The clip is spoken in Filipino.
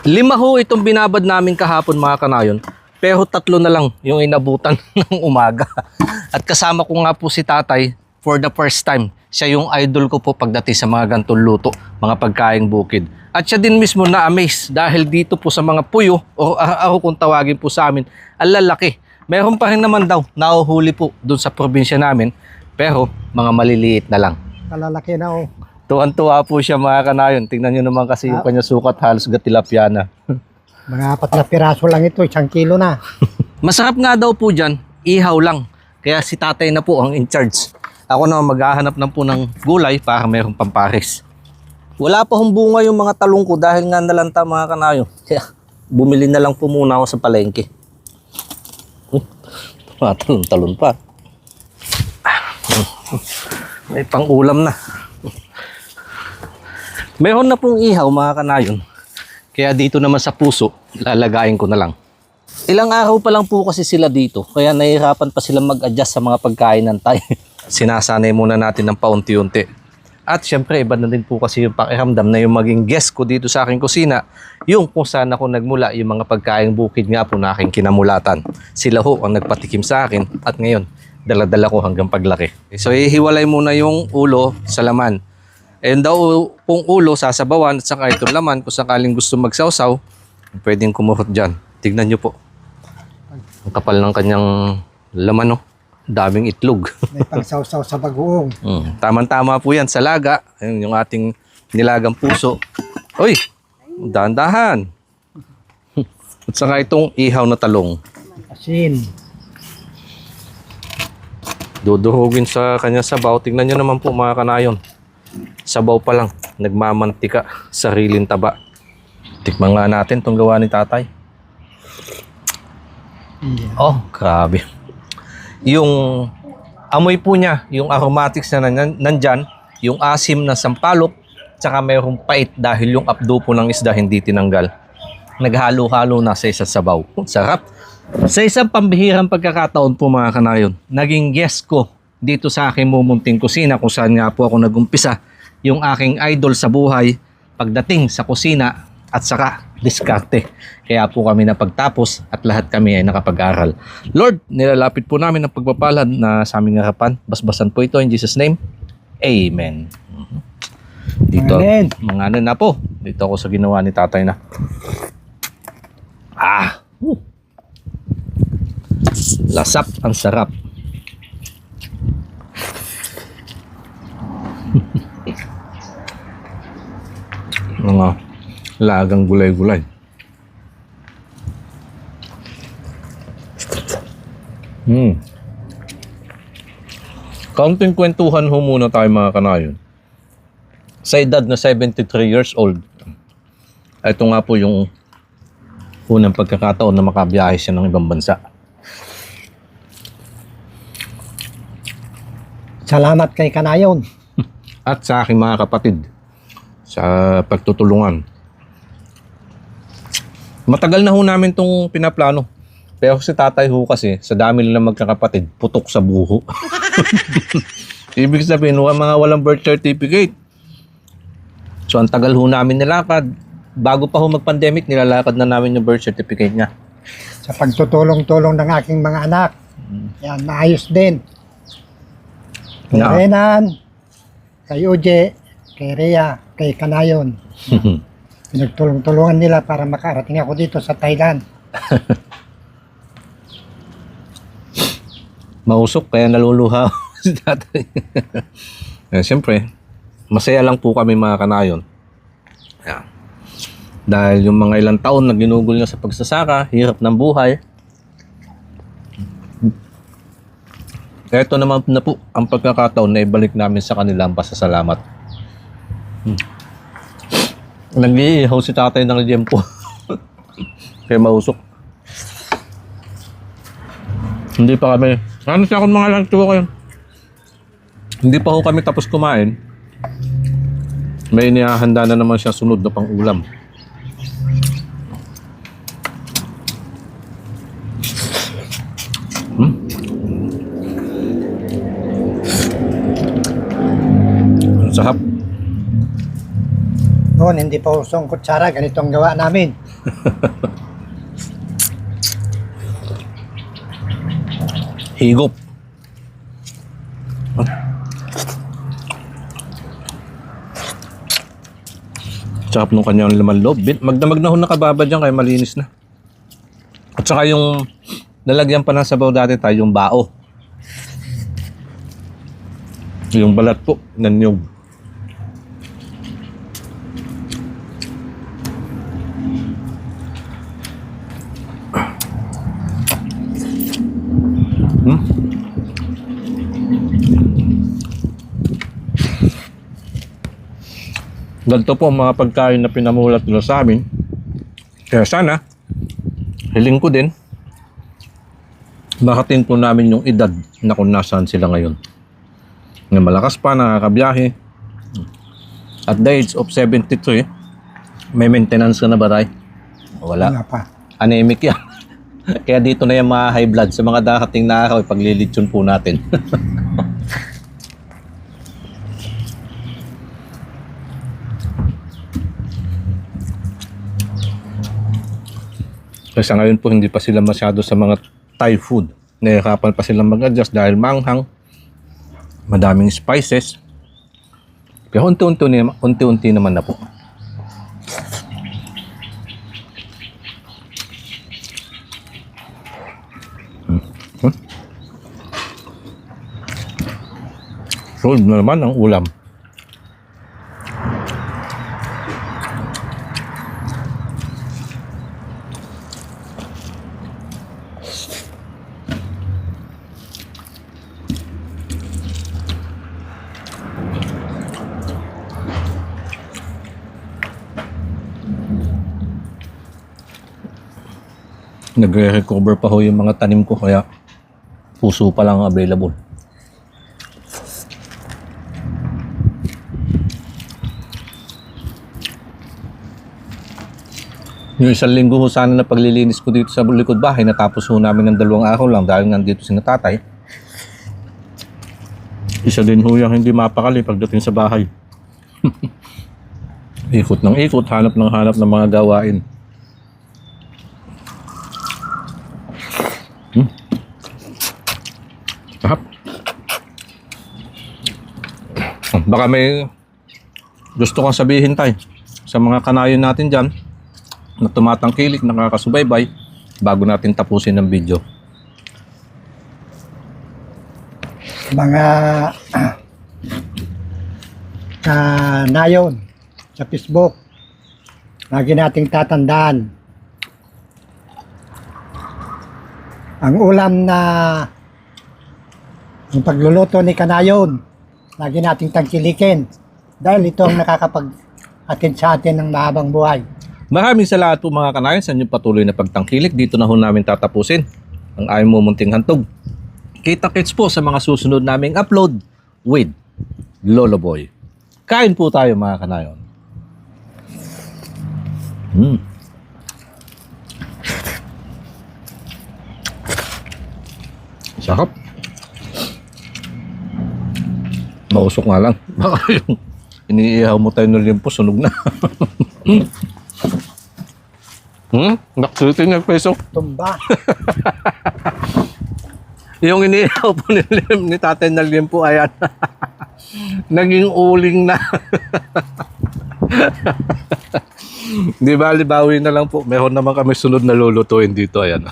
5 ho itong binabad namin kahapon mga kanayon. Pero 3 na lang yung inabutan ng umaga. At kasama ko nga po si tatay for the first time. Siya yung idol ko po pagdating sa mga gantong luto, mga pagkaing bukid. At siya din mismo na-amaze dahil dito po sa mga puyo o araw kung tawagin po sa amin, ang lalaki. Meron pa rin naman daw nahuhuli po doon sa probinsya namin pero mga maliliit na lang. Kalalaki na oh. Tuwan-tuwa po siya mga kanayon. Tingnan nyo naman kasi yung kanya sukat, halos gatilapia na. Mga 4 na piraso lang ito, 1 kilo na. Masarap nga daw po dyan, ihaw lang. Kaya si tatay na po ang in charge. Ako na maghahanap na po ng gulay para mayroong pampares. Wala pa hong bunga yung mga talong ko dahil nga nalanta mga kanayon. Kaya bumili na lang po muna ako sa palengke. Talon-talon pa. May pang-ulam na. Meron na pong ihaw mga kanayon. Kaya dito naman sa puso, lalagayin ko na lang. Ilang araw pa lang po kasi sila dito. Kaya nahihirapan pa sila mag-adjust sa mga pagkain ng Thai. Sinasanay muna natin ng paunti-unti. At syempre, iba na din po kasi yung pakiramdam na yung maging guest ko dito sa aking kusina. Yung kung saan ako nagmula, yung mga pagkain bukid nga po na aking kinamulatan. Sila ho ang nagpatikim sa akin. At ngayon, dala-dala ko hanggang paglaki. So, ihiwalay muna yung ulo sa laman. And daw pong ulo sasabawan at saka itong laman kung sakaling gusto magsawsaw, pwedeng kumurot dyan. Tignan nyo po. Ang kapal ng kanyang laman, no? Daming itlog. May pangsawsaw sa bagoong. Tama-tama po yan sa laga. Ayun, yung ating nilagang puso. Uy! Dahan-dahan. At saka itong ihaw na talong. Asin. Duduhugin sa kanya sabaw. Tignan nyo naman po mga kanayon. Sabaw pa lang, nagmamantika, sariling taba. Tikman nga natin itong gawa ni tatay. Oh, grabe. Yung amoy po niya, yung aromatics na nandyan, yung asim na sampalok, tsaka mayroong pait dahil yung abdo po ng isda hindi tinanggal. Naghalo-halo na sa isa't sabaw. Sarap. Sa isang pambihirang pagkakataon po mga kanayon, naging guest ko dito sa aking mumunting kusina kung saan nga po ako nagumpisa yung aking idol sa buhay pagdating sa kusina at saka diskarte. Kaya po kami napagtapos at lahat kami ay nakapag-aral. Lord, nilalapit po namin ang pagpapalad na sa aming harapan. Basbasan po ito in Jesus' name. Amen. Dito, Amen. mga ano na po. Dito ako sa ginawa ni tatay na. Lasap, ang sarap. Mga lagang gulay-gulay. Kaunting kwentuhan ho muna tayo mga kanayon. Sa edad na 73 years old, ito nga po yung unang pagkakataon na makabiyahe siya ng ibang bansa. Salamat kay Kanayon. At sa aking mga kapatid sa pagtutulungan. Matagal na ho namin itong pinaplano. Pero si tatay ho kasi, sa dami nila magkakapatid, putok sa buho. Ibig sabihin, mga walang birth certificate. So ang tagal ho namin nilakad. Bago pa ho mag-pandemic, nilalakad na namin yung birth certificate niya. Sa pagtutulong-tulong ng aking mga anak. Yan, maayos din. Kay Yeah. Renan, kay Uje, kay Rhea, kay Kanayon. Pinagtulong-tulungan nila para makarating ako dito sa Thailand. Mausok, kaya naluluha si tatay. Siyempre, masaya lang po kami mga kanayon. Yeah. Dahil yung mga ilang taon na ginugol niya sa pagsasaka, hirap ng buhay. Ito naman na po ang pagkakataon na ibalik namin sa kanila ang pasasalamat. Nag-iihaw si tatay ng liempo. Kaya mausok. Hindi pa kami. Ano siya kung mga lunch ko kayo? Hindi pa ho kami tapos kumain. May inihahanda na naman siya sunod na pang ulam. Ang sarap. noon, hindi pa usong kutsara, ganito ang gawa namin. Higop. Sarap nung kanyang laman loob. Magdamag na ho nakababa dyan kaya malinis na. At saka yung lalagyan pa ng sabaw dati tayo, yung bao. Yung balat po, nanyog. Ganito po ang mga pagkain na pinamulat nila sa amin. Kaya sana, hiling ko din, makatin po namin yung edad na kung nasaan sila ngayon. Na malakas pa, nakakabiyahe. At the age of 73, may maintenance ka na ba tayo? Wala. Wala pa. Anemic yan. Kaya dito na yung mga high blood sa mga dakating na araw, paglilitsyon po natin. Kasi ngayon po hindi pa sila masyado sa mga Thai food. Nahihirapan pa silang mag-adjust dahil manghang, madaming spices. Pero unti-unti naman na po. Solve na naman ang ulam. Nagre-recover pa ho yung mga tanim ko kaya puso pa lang available. Yung isang linggo ho sana na paglilinis ko dito sa likod bahay, natapos ho namin ng 2 araw lang dahil nandito si tatay. Isa din ho yung hindi mapakali pagdating sa bahay. Ikot ng ikot, hanap ng mga gawain. Sarap. Baka may gusto kong sabihin tayo sa mga kanayon natin dyan na tumatangkilik, nakakasubaybay bago natin tapusin ang video. Mga kanayon sa Facebook, lagi nating tatandaan. Ang ulam na ang pagluluto ni kanayon, lagi nating tangkilikin dahil ito ang nakakapag-atin sa atin ng mahabang buhay. Maraming salamat po mga kanayon sa inyong patuloy na pagtangkilik. Dito na ho namin tatapusin ang aming mumunting hantog. Kita-kits po sa mga susunod naming upload with Lolo Boy. Kain po tayo mga kanayon. Sarap. Mausok nga lang. Baka yung iniihaw mo tayo ng limpo, sunog na. Naksutin ng peso. Tumba. Yung iniihaw po ni tatay ng limpo, ayan. Naging uling na. Di ba, libawi na lang po. Meron naman kami sunod na lulutuin dito, ayan.